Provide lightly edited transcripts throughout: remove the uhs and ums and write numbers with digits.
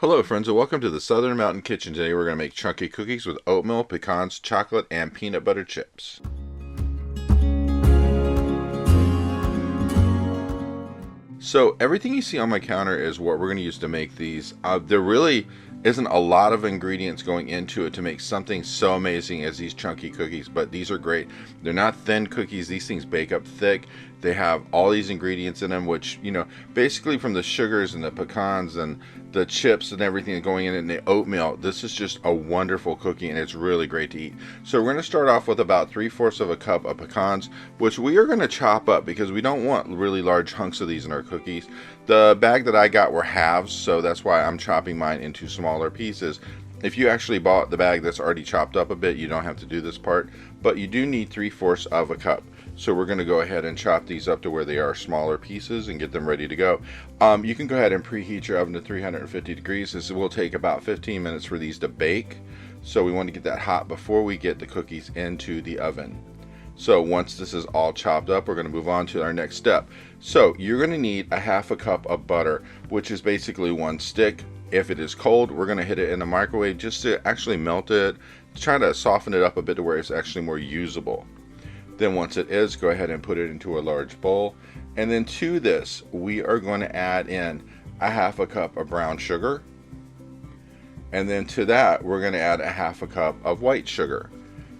Hello friends and welcome to the Southern Mountain Kitchen. Today we're going to make chunky cookies with oatmeal, pecans, chocolate, and peanut butter chips. So everything you see on my counter is what we're going to use to make these. There really isn't a lot of ingredients going into it to make something so amazing as these chunky cookies, but these are great. They're not thin cookies. These things bake up thick. They have all these ingredients in them, which, basically from the sugars and the pecans and the chips and everything going in the oatmeal, this is just a wonderful cookie and it's really great to eat. So we're going to start off with about 3/4 of a cup of pecans, which we are going to chop up because we don't want really large hunks of these in our cookies. The bag that I got were halves, so that's why I'm chopping mine into smaller pieces. If you actually bought the bag that's already chopped up a bit, you don't have to do this part, but you do need 3/4 of a cup. So we're going to go ahead and chop these up to where they are smaller pieces and get them ready to go. You can go ahead and preheat your oven to 350 degrees. This will take about 15 minutes for these to bake. So we want to get that hot before we get the cookies into the oven. So once this is all chopped up, we're going to move on to our next step. So you're going to need a half a cup of butter, which is basically one stick. If it is cold, we're going to hit it in the microwave just to actually melt it, try to soften it up a bit to where it's actually more usable. Then once it is, go ahead and put it into a large bowl. And then to this, we are going to add in a half a cup of brown sugar. And then to that, we're going to add a half a cup of white sugar.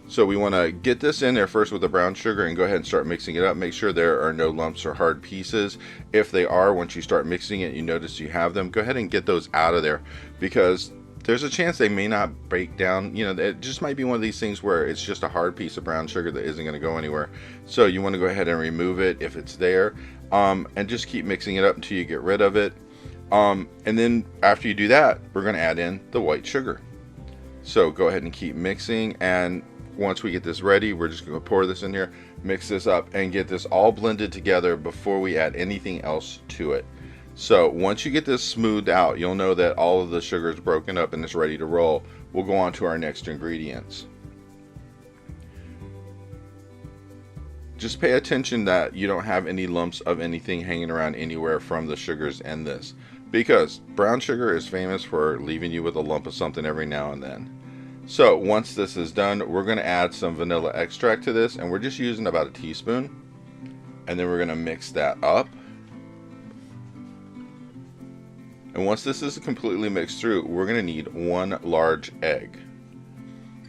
So we want to get this in there first with the brown sugar and go ahead and start mixing it up. Make sure there are no lumps or hard pieces. If they are, once you start mixing it, you notice you have them, go ahead and get those out of there because there's a chance they may not break down. It just might be one of these things where it's just a hard piece of brown sugar that isn't going to go anywhere. So you want to go ahead and remove it if it's there, and just keep mixing it up until you get rid of it. And then after you do that, we're going to add in the white sugar. So go ahead and keep mixing, and once we get this ready, we're just going to pour this in here, mix this up, and get this all blended together before we add anything else to it. So once you get this smoothed out, you'll know that all of the sugar is broken up and it's ready to roll. We'll go on to our next ingredients. Just pay attention that you don't have any lumps of anything hanging around anywhere from the sugars in this, because brown sugar is famous for leaving you with a lump of something every now and then. So once this is done, we're going to add some vanilla extract to this, and we're just using about a teaspoon. And then we're going to mix that up. And once this is completely mixed through, we're going to need one large egg.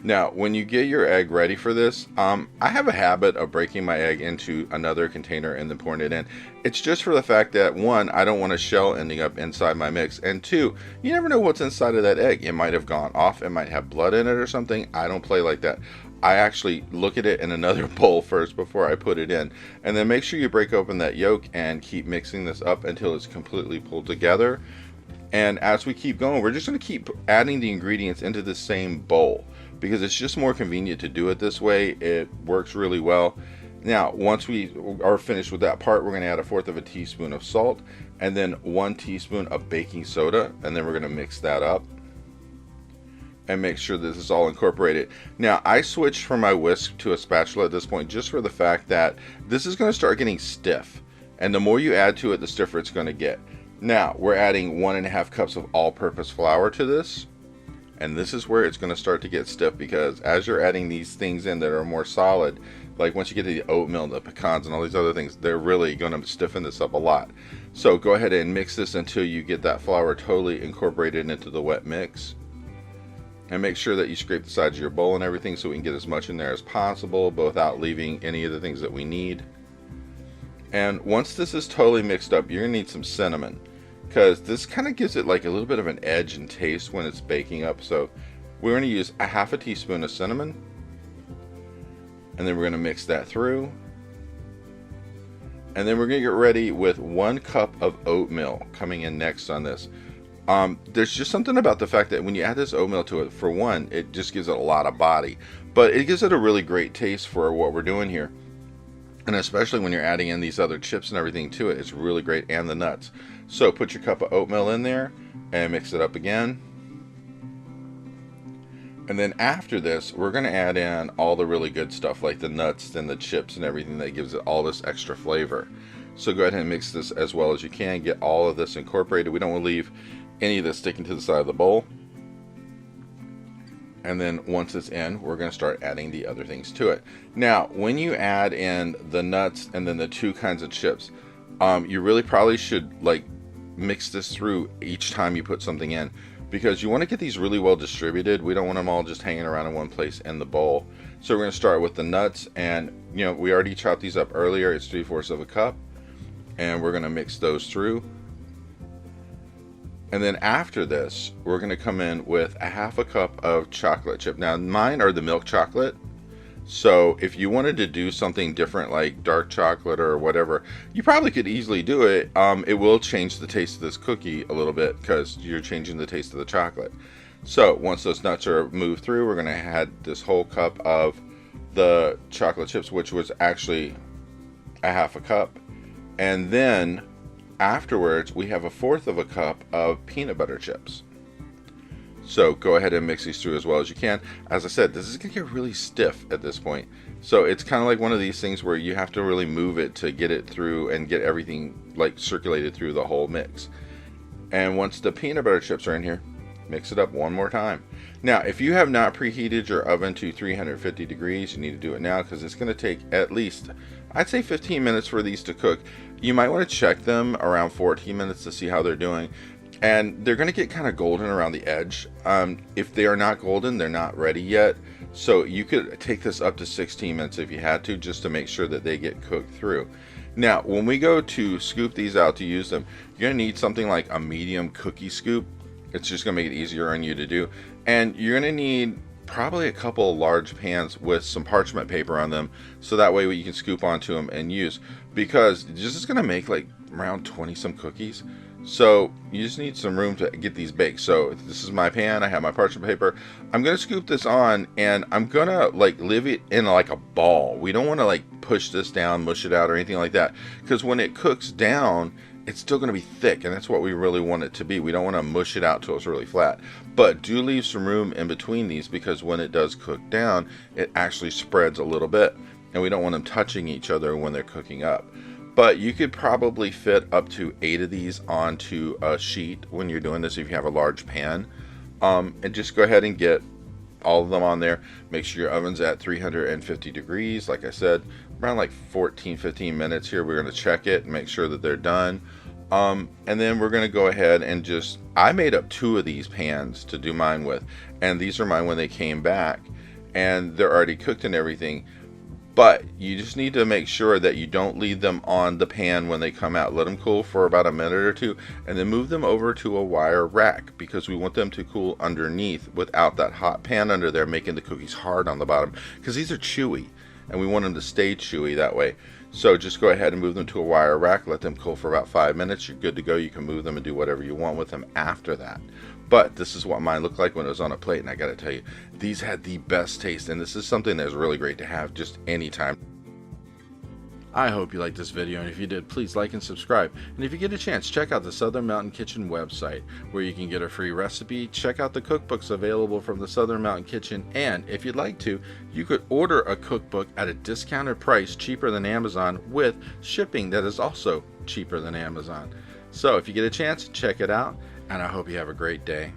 Now, when you get your egg ready for this, I have a habit of breaking my egg into another container and then pouring it in. It's just for the fact that, one, I don't want a shell ending up inside my mix, and two, you never know what's inside of that egg. It might have gone off, it might have blood in it or something. I don't play like that. I actually look at it in another bowl first before I put it in, and then make sure you break open that yolk and keep mixing this up until it's completely pulled together. And as we keep going, we're just going to keep adding the ingredients into the same bowl because it's just more convenient to do it this way. It works really well. Now, once we are finished with that part, we're going to add 1/4 of a teaspoon of salt and then 1 teaspoon of baking soda, and then we're going to mix that up and make sure this is all incorporated. Now, I switched from my whisk to a spatula at this point just for the fact that this is going to start getting stiff, and the more you add to it, the stiffer it's going to get. Now, we're adding 1.5 cups of all-purpose flour to this, and this is where it's going to start to get stiff because as you're adding these things in that are more solid, like once you get to the oatmeal, the pecans, and all these other things, they're really going to stiffen this up a lot. So go ahead and mix this until you get that flour totally incorporated into the wet mix. And make sure that you scrape the sides of your bowl and everything so we can get as much in there as possible, but without leaving any of the things that we need. And once this is totally mixed up, you're going to need some cinnamon, because this kind of gives it like a little bit of an edge and taste when it's baking up. So we're going to use a half a teaspoon of cinnamon, and then we're going to mix that through. And then we're going to get ready with 1 cup of oatmeal coming in next on this. There's just something about the fact that when you add this oatmeal to it, for one, it just gives it a lot of body, but it gives it a really great taste for what we're doing here. And especially when you're adding in these other chips and everything to it, it's really great, and the nuts. So put your cup of oatmeal in there and mix it up again. And then after this, we're going to add in all the really good stuff like the nuts and the chips and everything that gives it all this extra flavor. So go ahead and mix this as well as you can. Get all of this incorporated. We don't want to leave any of this sticking to the side of the bowl. And then once it's in, we're going to start adding the other things to it. Now, when you add in the nuts and then the two kinds of chips, you really probably should like mix this through each time you put something in, because you want to get these really well distributed. We don't want them all just hanging around in one place in the bowl. So we're going to start with the nuts, and you know, we already chopped these up earlier. It's 3/4 of a cup, and we're going to mix those through. And then after this, we're going to come in with a 1/2 cup of chocolate chip. Now mine are the milk chocolate, so if you wanted to do something different like dark chocolate or whatever, you probably could easily do it. It will change the taste of this cookie a little bit because you're changing the taste of the chocolate. So once those nuts are moved through, we're going to add this whole cup of the chocolate chips, which was actually a 1/2 cup. And then afterwards, we have a 1/4 of a cup of peanut butter chips. So go ahead and mix these through as well as you can. As I said, this is going to get really stiff at this point. So it's kind of like one of these things where you have to really move it to get it through and get everything like circulated through the whole mix. And once the peanut butter chips are in here, mix it up one more time. Now, if you have not preheated your oven to 350 degrees, you need to do it now, because it's going to take at least, I'd say 15 minutes for these to cook. You might want to check them around 14 minutes to see how they're doing. And they're going to get kind of golden around the edge. If they are not golden, they're not ready yet. So you could take this up to 16 minutes if you had to, just to make sure that they get cooked through. Now, when we go to scoop these out to use them, you're going to need something like a medium cookie scoop. It's just going to make it easier on you to do. And you're going to need probably a couple of large pans with some parchment paper on them, so that way you can scoop onto them and use, because this is going to make like around 20 some cookies. So you just need some room to get these baked. So this is my pan, I have my parchment paper. I'm going to scoop this on, and I'm going to like leave it in like a ball. We don't want to like push this down, mush it out or anything like that, because when it cooks down, it's still going to be thick, and that's what we really want it to be. We don't want to mush it out till it's really flat, but do leave some room in between these, because when it does cook down, it actually spreads a little bit, and we don't want them touching each other when they're cooking up. But you could probably fit up to 8 of these onto a sheet when you're doing this if you have a large pan. And just go ahead and get all of them on there. Make sure your oven's at 350 degrees. Like I said, around like 14-15 minutes here. We're going to check it and make sure that they're done. And then we're going to go ahead and just, I made up 2 of these pans to do mine with, and these are mine when they came back, and they're already cooked and everything. But you just need to make sure that you don't leave them on the pan when they come out. Let them cool for about a minute or two, and then move them over to a wire rack, because we want them to cool underneath without that hot pan under there making the cookies hard on the bottom, because these are chewy and we want them to stay chewy that way. So just go ahead and move them to a wire rack, let them cool for about 5 minutes. You're good to go. You can move them and do whatever you want with them after that. But this is what mine looked like when it was on a plate, and I gotta tell you, these had the best taste, and this is something that's really great to have just anytime. I hope you liked this video, and if you did, please like and subscribe. And if you get a chance, check out the Southern Mountain Kitchen website, where you can get a free recipe, check out the cookbooks available from the Southern Mountain Kitchen, and if you'd like to, you could order a cookbook at a discounted price, cheaper than Amazon, with shipping that is also cheaper than Amazon. So if you get a chance, check it out, and I hope you have a great day.